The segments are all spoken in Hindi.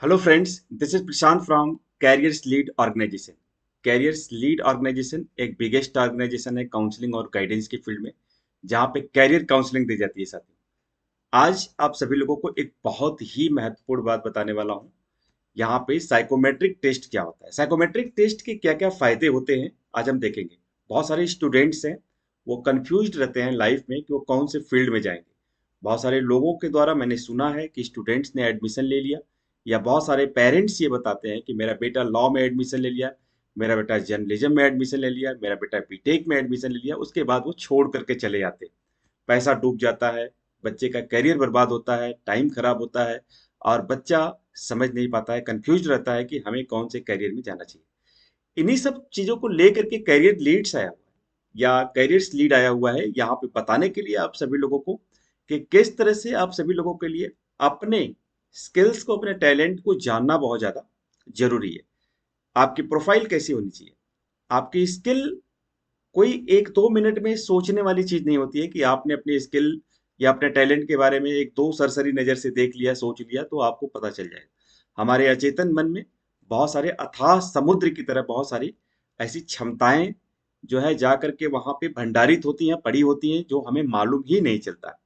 Hello friends, this is Prashant from Careers Lead Organization. Careers Lead Organization एक बिगेस्ट ऑर्गेनाइजेशन है काउंसलिंग और गाइडेंस की फील्ड में, जहाँ पे कैरियर काउंसलिंग दी जाती है साथियों। आज आप सभी लोगों को एक बहुत ही महत्वपूर्ण बात बताने वाला हूँ। यहाँ पे साइकोमेट्रिक टेस्ट क्या होता है, साइकोमेट्रिक टेस्ट के क्या क्या फायदे होते हैं, आज हम देखेंगे। बहुत सारे स्टूडेंट्स हैं, वो कंफ्यूज्ड रहते हैं लाइफ में कि वो कौन से फील्ड में जाएंगे। बहुत सारे लोगों के द्वारा मैंने सुना है कि स्टूडेंट्स ने एडमिशन ले लिया, या बहुत सारे पेरेंट्स ये बताते हैं कि मेरा बेटा लॉ में एडमिशन ले लिया, मेरा बेटा जर्नलिज्म में एडमिशन ले लिया, मेरा बेटा बीटेक में एडमिशन ले लिया, उसके बाद वो छोड़ करके चले जाते हैं। पैसा डूब जाता है, बच्चे का करियर बर्बाद होता है, टाइम खराब होता है, और बच्चा समझ नहीं पाता है, कंफ्यूज रहता है कि हमें कौन से करियर में जाना चाहिए। इन्हीं सब चीजों को लेकर के कैरियर लीड्स आया हुआ है, या कैरियर्स लीड आया हुआ है यहाँ पे बताने के लिए आप सभी लोगों को कि किस तरह से आप सभी लोगों के लिए अपने स्किल्स को, अपने टैलेंट को जानना बहुत ज्यादा जरूरी है। आपकी प्रोफाइल कैसी होनी चाहिए, आपकी स्किल कोई 1-2 मिनट में सोचने वाली चीज नहीं होती है कि आपने अपनी स्किल या अपने टैलेंट के बारे में एक दो सरसरी नजर से देख लिया, सोच लिया तो आपको पता चल जाएगा। हमारे अचेतन मन में बहुत सारे अथाह समुद्र की तरह बहुत सारी ऐसी क्षमताएं जो है जा करके वहां पे भंडारित होती हैं, पड़ी होती हैं, जो हमें मालूम ही नहीं चलता।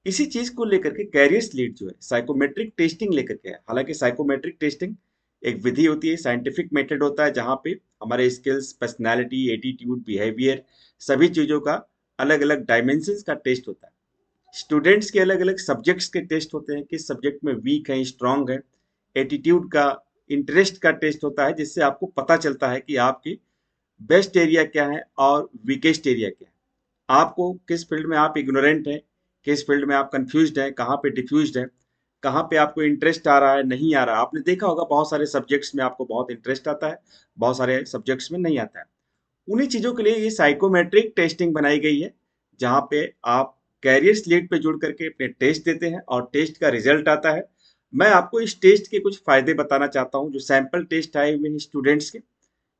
इसी चीज को लेकर के कैरियर्स लीड जो है साइकोमेट्रिक टेस्टिंग लेकर के है। हालांकि साइकोमेट्रिक टेस्टिंग एक विधि होती है, साइंटिफिक मेथड होता है, जहाँ पे हमारे स्किल्स, पर्सनैलिटी, एटीट्यूड, बिहेवियर, सभी चीजों का अलग अलग डायमेंशंस का टेस्ट होता है। स्टूडेंट्स के अलग अलग सब्जेक्ट्स के टेस्ट होते हैं, किस सब्जेक्ट में वीक है, स्ट्रांग है। एटीट्यूड का, इंटरेस्ट का टेस्ट होता है, जिससे आपको पता चलता है कि आपकी बेस्ट एरिया क्या है और वीकेस्ट एरिया क्या है। आपको किस फील्ड में आप इग्नोरेंट हैं, किस फील्ड में आप कंफ्यूज्ड हैं, कहाँ पे डिफ्यूज्ड हैं, कहाँ पे आपको इंटरेस्ट आ रहा है, नहीं आ रहा है। आपने देखा होगा बहुत सारे सब्जेक्ट्स में आपको बहुत इंटरेस्ट आता है, बहुत सारे सब्जेक्ट्स में नहीं आता है। उन्हीं चीज़ों के लिए ये साइकोमेट्रिक टेस्टिंग बनाई गई है, जहाँ पे आप कैरियर स्लेट पे जुड़ करके अपने टेस्ट देते हैं और टेस्ट का रिजल्ट आता है। मैं आपको इस टेस्ट के कुछ फायदे बताना चाहता हूँ, जो सैंपल टेस्ट आए हुए हैं स्टूडेंट्स के।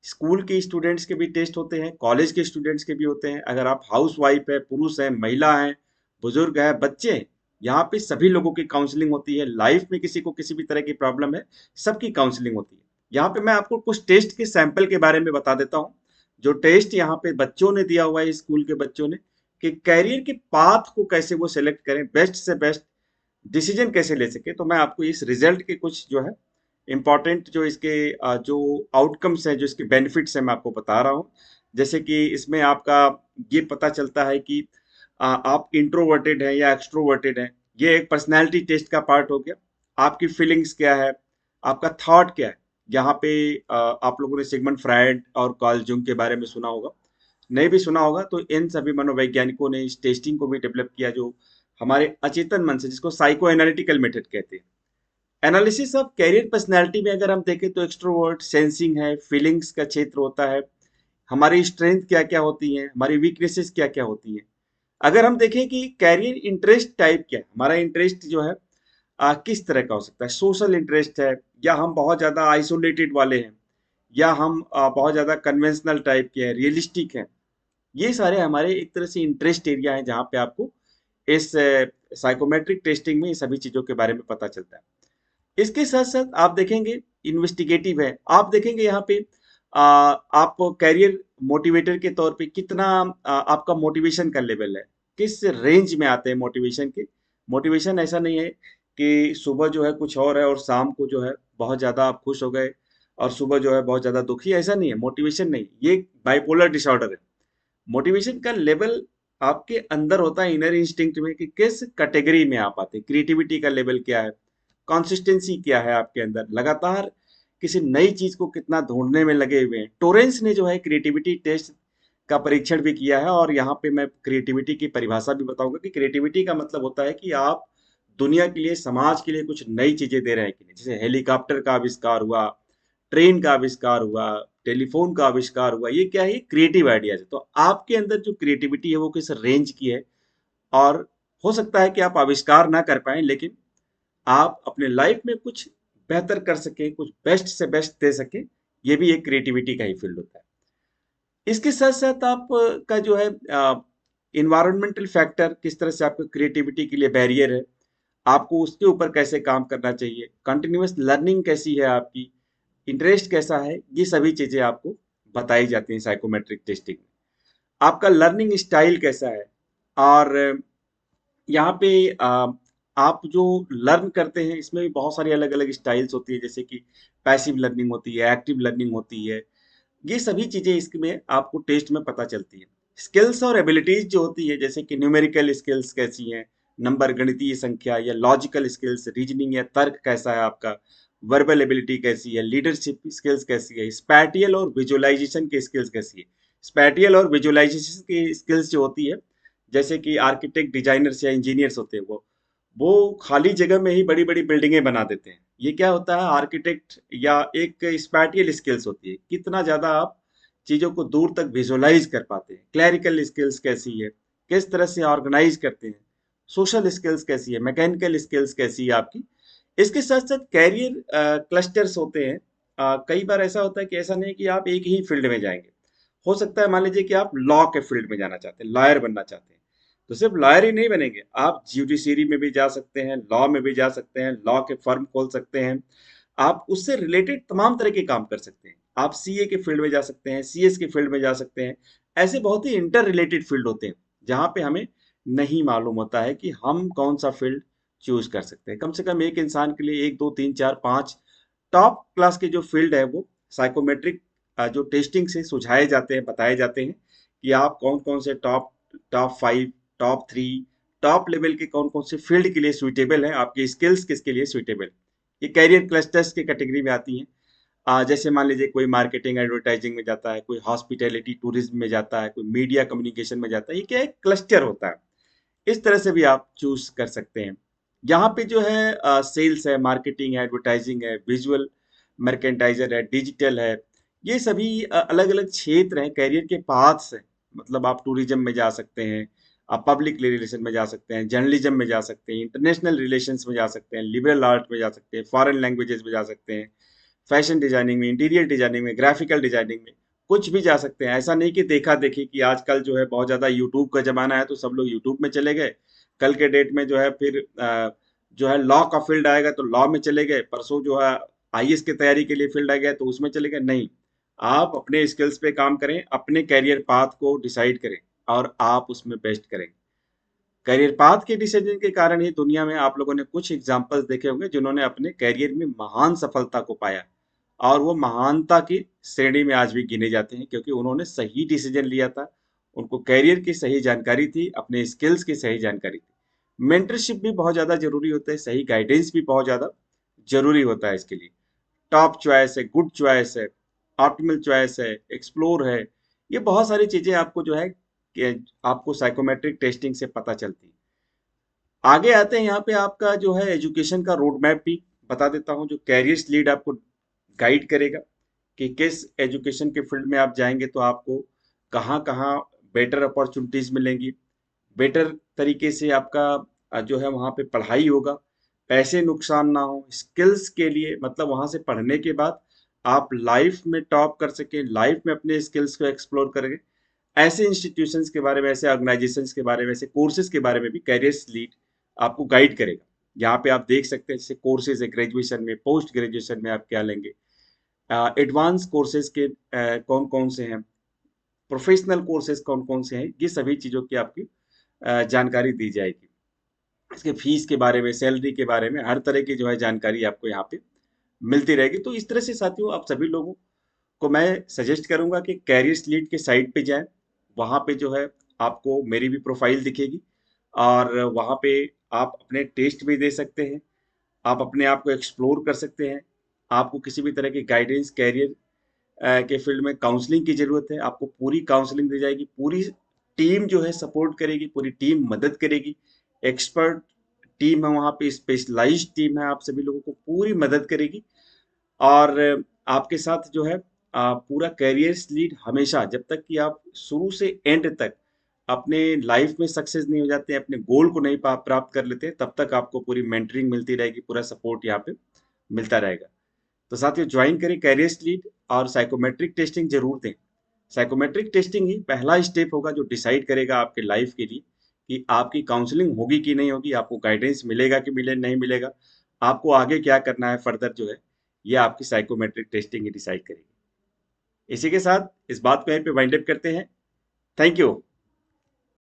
स्कूल के स्टूडेंट्स के भी टेस्ट होते हैं, कॉलेज के स्टूडेंट्स के भी होते हैं। अगर आप हाउस वाइफ है, पुरुष है, महिला है, बुजुर्ग है, बच्चे हैं, यहाँ पे सभी लोगों की काउंसलिंग होती है। लाइफ में किसी को किसी भी तरह की प्रॉब्लम है, सबकी काउंसलिंग होती है। यहाँ पे मैं आपको कुछ टेस्ट के सैंपल के बारे में बता देता हूँ, जो टेस्ट यहाँ पे बच्चों ने दिया हुआ है, स्कूल के बच्चों ने, कि कैरियर के पाथ को कैसे वो सेलेक्ट करें, बेस्ट से बेस्ट डिसीजन कैसे ले सके। तो मैं आपको इस रिजल्ट के कुछ जो है इम्पॉर्टेंट, जो इसके जो आउटकम्स हैं, जो इसके बेनिफिट्स हैं, मैं आपको बता रहा हूँ। जैसे कि इसमें आपका ये पता चलता है कि आप इंट्रोवर्टेड हैं या एक्सट्रोवर्टेड हैं। ये एक पर्सनैलिटी टेस्ट का पार्ट हो गया। आपकी फीलिंग्स क्या है, आपका थॉट क्या है। यहाँ पे आप लोगों ने सिगमंड फ्रायड और कार्ल जुंग के बारे में सुना होगा, नहीं भी सुना होगा तो इन सभी मनोवैज्ञानिकों ने इस टेस्टिंग को भी डेवलप किया, जो हमारे अचेतन मन से, जिसको साइको एनालिटिकल मेथड कहते हैं। एनालिसिस ऑफ कैरियर पर्सनैलिटी में अगर हम देखें तो एक्सट्रोवर्ट सेंसिंग है, फीलिंग्स का क्षेत्र होता है, हमारी स्ट्रेंथ क्या क्या होती हैं, हमारी वीकनेसेस क्या क्या होती हैं। अगर हम देखें कि कैरियर इंटरेस्ट टाइप क्या है, हमारा इंटरेस्ट जो है किस तरह का हो सकता है, सोशल इंटरेस्ट है, या हम बहुत ज़्यादा आइसोलेटेड वाले हैं, या हम बहुत ज़्यादा कन्वेंशनल टाइप के हैं, रियलिस्टिक हैं। ये सारे हमारे एक तरह से इंटरेस्ट एरिया हैं, जहाँ पे आपको इस साइकोमेट्रिक टेस्टिंग में ये सभी चीज़ों के बारे में पता चलता है। इसके साथ साथ आप देखेंगे इन्वेस्टिगेटिव है। आप देखेंगे यहाँ पे आप कैरियर मोटिवेटर के तौर पे कितना आपका मोटिवेशन का लेवल है, किस रेंज में आते हैं मोटिवेशन के। मोटिवेशन ऐसा नहीं है कि सुबह जो है कुछ और है और शाम को जो है बहुत ज़्यादा आप खुश हो गए, और सुबह जो है बहुत ज़्यादा दुखी, ऐसा नहीं है। मोटिवेशन नहीं, ये बाइपोलर डिसऑर्डर है। मोटिवेशन का लेवल आपके अंदर होता है, इनर इंस्टिंक्ट में, कि किस कैटेगरी में आप आते हैं, क्रिएटिविटी का लेवल क्या है, कंसिस्टेंसी क्या है आपके अंदर, लगातार किसी नई चीज को कितना ढूंढने में लगे हुए हैं। टोरेंस ने जो है क्रिएटिविटी टेस्ट का परीक्षण भी किया है, और यहाँ पे मैं क्रिएटिविटी की परिभाषा भी बताऊंगा कि क्रिएटिविटी का मतलब होता है कि आप दुनिया के लिए, समाज के लिए कुछ नई चीजें दे रहे हैं कि नहीं। जैसे हेलीकॉप्टर का आविष्कार हुआ, ट्रेन का आविष्कार हुआ, टेलीफोन का आविष्कार हुआ, ये क्या है, क्रिएटिव आइडियाज है। तो आपके अंदर जो क्रिएटिविटी है वो किस रेंज की है। और हो सकता है कि आप आविष्कार ना कर पाए, लेकिन आप अपने लाइफ में कुछ बेहतर कर सके, कुछ बेस्ट से बेस्ट दे सके। ये भी एक क्रिएटिविटी का ही फील्ड होता है। इसके साथ साथ आप का जो है इन्वायरमेंटल फैक्टर किस तरह से आपको क्रिएटिविटी के लिए बैरियर है। आपको उसके ऊपर कैसे काम करना चाहिए, कंटिन्यूअस लर्निंग कैसी है आपकी, इंटरेस्ट कैसा है, ये सभी चीजें आपको बताई जाती हैं साइकोमेट्रिक टेस्टिंग में। आपका लर्निंग स्टाइल कैसा है, और यहाँ पे आप जो लर्न करते हैं इसमें भी बहुत सारी अलग अलग स्टाइल्स होती है, जैसे कि पैसिव लर्निंग होती है, एक्टिव लर्निंग होती है। ये सभी चीजें इसमें आपको टेस्ट में पता चलती है। स्किल्स और एबिलिटीज जो होती है, जैसे कि न्यूमेरिकल स्किल्स कैसी हैं, नंबर गणितीय संख्या, या लॉजिकल स्किल्स रीजनिंग या तर्क कैसा है आपका, वर्बल एबिलिटी कैसी है, लीडरशिप स्किल्स कैसी है, स्पैटियल और विजुअलाइजेशन की स्किल्स कैसी है। स्पैटियल और विजुअलाइजेशन की स्किल्स जो होती है, जैसे कि आर्किटेक्ट, डिजाइनर्स या इंजीनियर्स होते हैं, वो खाली जगह में ही बड़ी बड़ी बिल्डिंगें बना देते हैं। ये क्या होता है, आर्किटेक्ट या एक स्पैटियल स्किल्स होती है, कितना ज्यादा आप चीजों को दूर तक विजुअलाइज कर पाते हैं। क्लैरिकल स्किल्स कैसी है, किस तरह से ऑर्गेनाइज करते हैं, सोशल स्किल्स कैसी है, मैकेनिकल स्किल्स कैसी है आपकी। इसके साथ साथ कैरियर क्लस्टर्स होते हैं। कई बार ऐसा होता है कि ऐसा नहीं कि आप एक ही फील्ड में जाएंगे। हो सकता है मान लीजिए कि आप लॉ के फील्ड में जाना चाहते हैं, लॉयर बनना चाहते हैं, तो सिर्फ लॉयर ही नहीं बनेंगे, आप जुडिशरी में भी जा सकते हैं, लॉ में भी जा सकते हैं, लॉ के फर्म खोल सकते हैं, आप उससे रिलेटेड तमाम तरह के काम कर सकते हैं। आप सीए के फील्ड में जा सकते हैं, सीएस के फील्ड में जा सकते हैं। ऐसे बहुत ही इंटर रिलेटेड फील्ड होते हैं जहाँ पे हमें नहीं मालूम होता है कि हम कौन सा फील्ड चूज कर सकते हैं। कम से कम एक इंसान के लिए एक दो तीन चार पांच टॉप क्लास के जो फील्ड है वो साइकोमेट्रिक जो टेस्टिंग से सुझाए जाते हैं, बताए जाते हैं कि आप कौन कौन से top top five, top three, top level के कौन कौन से फील्ड के लिए सुइटेबल है, आपकी स्किल्स किसके लिए सुइटेबल। ये कैरियर क्लस्टर्स की कैटेगरी में आती हैं। जैसे मान लीजिए कोई मार्केटिंग एडवर्टाइजिंग में जाता है, कोई हॉस्पिटैलिटी टूरिज्म में जाता है, कोई मीडिया कम्युनिकेशन में जाता है। ये क्या एक क्लस्टर होता है, इस तरह से भी आप चूज कर सकते हैं। यहाँ पे जो है सेल्स है, मार्केटिंग है, एडवर्टाइजिंग है, विजुअल मर्केंटाइजर है, डिजिटल है, ये सभी अलग अलग क्षेत्र हैं, कैरियर के पाथ्स हैं। मतलब आप टूरिज्म में जा सकते हैं, आप पब्लिक रिलेशन में जा सकते हैं, जर्नलिज्म में जा सकते हैं, इंटरनेशनल रिलेशंस में जा सकते हैं, लिबरल आर्ट में जा सकते हैं, फॉरेन लैंग्वेजेस में जा सकते हैं, फैशन डिजाइनिंग में, इंटीरियर डिजाइनिंग में, ग्राफिकल डिजाइनिंग में, कुछ भी जा सकते हैं। ऐसा नहीं कि देखा देखी कि आजकल जो है बहुत ज्यादा यूट्यूब का जमाना है तो सब लोग यूट्यूब में चले गए, कल के डेट में जो है फिर जो है लॉ का फील्ड आएगा तो लॉ में चले गए, परसों जो है आईएएस की तैयारी के लिए फील्ड आ गया तो उसमें चले गए। नहीं, आप अपने स्किल्स पे काम करें, अपने कैरियर पाथ को डिसाइड करें और आप उसमें बेस्ट करें। करियर पाथ के डिसीजन के कारण ही दुनिया में आप लोगों ने कुछ एग्जाम्पल्स देखे होंगे जिन्होंने अपने करियर में महान सफलता को पाया, और वो महानता की श्रेणी में आज भी गिने जाते हैं क्योंकि उन्होंने सही डिसीजन लिया था, उनको करियर की सही जानकारी थी, अपने स्किल्स की सही जानकारी थी। मेंटरशिप भी बहुत ज़्यादा जरूरी होता है, सही गाइडेंस भी बहुत ज़्यादा जरूरी होता है इसके लिए। टॉप चॉइस है, गुड चॉइस है, ऑप्टिमल चॉइस है, एक्सप्लोर है, ये बहुत सारी चीज़ें आपको जो है कि आपको साइकोमेट्रिक टेस्टिंग से पता चलती है। आगे आते हैं, यहाँ पे आपका जो है एजुकेशन का रोड मैप भी बता देता हूँ, जो कैरियर्स लीड आपको गाइड करेगा कि किस एजुकेशन के फील्ड में आप जाएंगे तो आपको कहाँ कहाँ बेटर अपॉर्चुनिटीज मिलेंगी, बेटर तरीके से आपका जो है वहाँ पे पढ़ाई होगा, पैसे नुकसान ना हो, स्किल्स के लिए मतलब वहाँ से पढ़ने के बाद आप लाइफ में टॉप कर सके, लाइफ में अपने स्किल्स को एक्सप्लोर करेंगे। ऐसे इंस्टीट्यूशंस के बारे में, ऐसे ऑर्गेनाइजेशंस के बारे में, ऐसे कोर्सेज के बारे में भी कैरियर्स लीड आपको गाइड करेगा। यहाँ पे आप देख सकते हैं जैसे कोर्सेज है, ग्रेजुएशन में, पोस्ट ग्रेजुएशन में आप क्या लेंगे, एडवांस कोर्सेज के कौन कौन से हैं, प्रोफेशनल कोर्सेज कौन कौन से हैं, ये सभी चीज़ों की आपकी जानकारी दी जाएगी। इसके फीस के बारे में, सैलरी के बारे में, हर तरह की जो है जानकारी आपको यहाँ पे मिलती रहेगी। तो इस तरह से साथियों आप सभी लोगों को मैं सजेस्ट करूंगा कि कैरियर्स लीड के साइट पे जाएं। वहाँ पे जो है आपको मेरी भी प्रोफाइल दिखेगी, और वहाँ पे आप अपने टेस्ट भी दे सकते हैं, आप अपने आप को एक्सप्लोर कर सकते हैं। आपको किसी भी तरह की गाइडेंस कैरियर के फील्ड में काउंसलिंग की जरूरत है, आपको पूरी काउंसलिंग दी जाएगी, पूरी टीम जो है सपोर्ट करेगी, पूरी टीम मदद करेगी, एक्सपर्ट टीम है वहाँ पे, स्पेशलाइज्ड टीम है, आप सभी लोगों को पूरी मदद करेगी। और आपके साथ जो है पूरा कैरियर्स लीड हमेशा, जब तक कि आप शुरू से एंड तक अपने लाइफ में सक्सेस नहीं हो जाते हैं, अपने गोल को नहीं प्राप्त कर लेते हैं, तब तक आपको पूरी मेंटरिंग मिलती रहेगी, पूरा सपोर्ट यहाँ पे मिलता रहेगा। तो साथियों ज्वाइन करें कैरियर्स लीड, और साइकोमेट्रिक टेस्टिंग जरूर दें। साइकोमेट्रिक टेस्टिंग ही पहला स्टेप होगा जो डिसाइड करेगा आपके लाइफ के लिए कि आपकी काउंसलिंग होगी कि नहीं होगी, आपको गाइडेंस मिलेगा कि नहीं मिलेगा, आपको आगे क्या करना है फर्दर जो है, ये आपकी साइकोमेट्रिक टेस्टिंग ही डिसाइड करेगी। इसी के साथ इस बात को यहीं पे वाइंड अप करते हैं। Thank you.